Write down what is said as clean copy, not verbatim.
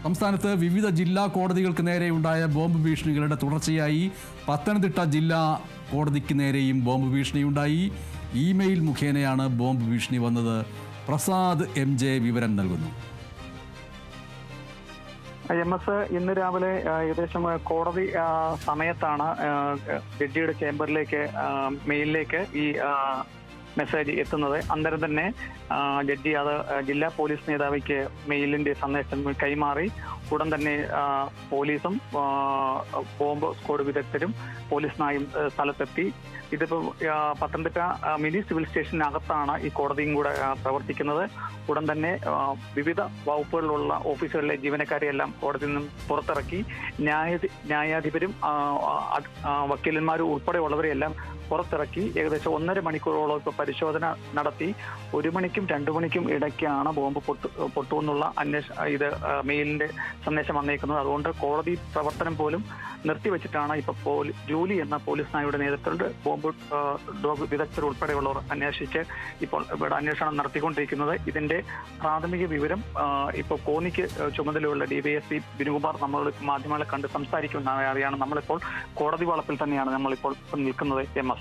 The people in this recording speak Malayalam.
സംസ്ഥാനത്ത് വിവിധ ജില്ലാ കോടതികൾക്ക് നേരെയുണ്ടായ ബോംബ് ഭീഷണികളുടെ തുടർച്ചയായി പത്തനംതിട്ട ജില്ലാ കോടതിക്ക് നേരെയും ബോംബ് ഭീഷണിയുണ്ടായി. ഇമെയിൽ മുഖേനയാണ് ബോംബ് ഭീഷണി വന്നത്. പ്രസാദ് MJ വിവരം നൽകുന്നു. MS ഇന്ന് രാവിലെ ഏകദേശം കോടതി സമയത്താണ് ജഡ്ജിയുടെ ചേംബറിലേക്ക് മെയിലിലേക്ക് ഈ മെസ്സേജ് എത്തുന്നത്. അന്നേരം തന്നെ ജഡ്ജി അത് ജില്ലാ പോലീസ് മേധാവിക്ക് മെയിലിന്റെ സന്ദേശം കൈമാറി. ഉടൻ തന്നെ പോലീസും ബോംബ് സ്ക്വാഡ് വിദഗ്ധരും പോലീസ് നായും സ്ഥലത്തെത്തി. ഇതിപ്പോൾ പത്തനംതിട്ട മിനി സിവിൽ സ്റ്റേഷനകത്താണ് ഈ കോടതിയും കൂടെ പ്രവർത്തിക്കുന്നത്. ഉടൻ തന്നെ വിവിധ വകുപ്പുകളിലുള്ള ഓഫീസുകളിലെ ജീവനക്കാരെയെല്ലാം കോടതിയിൽ നിന്നും പുറത്തിറക്കി. ന്യായാധിപരും വക്കീലന്മാരും ഉൾപ്പെടെയുള്ളവരെയെല്ലാം പുറത്തിറക്കി. ഏകദേശം 1.5 മണിക്കൂറോളം ഇപ്പോൾ പരിശോധന നടത്തി. 1 മണിക്കും 2 മണിക്കും ഇടയ്ക്കാണ് ബോംബ് പൊട്ടുമെന്നുള്ള ഇത് മെയിലിന്റെ സന്ദേശം വന്നേക്കുന്നത്. അതുകൊണ്ട് കോടതി പ്രവർത്തനം പോലും നിർത്തിവെച്ചിട്ടാണ് ഇപ്പോൾ ജൂലി എന്ന പോലീസ് നായയുടെ നേതൃത്വത്തിൽ ബോംബ് ഡോഗ് വിദഗ്ധർ ഉൾപ്പെടെയുള്ളവർ അന്വേഷിച്ച് ഇപ്പോൾ ഇവിടെ അന്വേഷണം നടത്തിക്കൊണ്ടിരിക്കുന്നത്. ഇതിന്റെ പ്രാഥമിക വിവരം ഇപ്പോൾ കോന്നിക്ക് ചുമതലയുള്ള DYSP ബിനുകുമാർ നമ്മൾ മാധ്യമങ്ങളെ കണ്ട് സംസാരിക്കുന്ന അറിയാണ്. നമ്മളിപ്പോൾ കോടതി വളപ്പിൽ തന്നെയാണ് നമ്മളിപ്പോൾ നിൽക്കുന്നത്. MS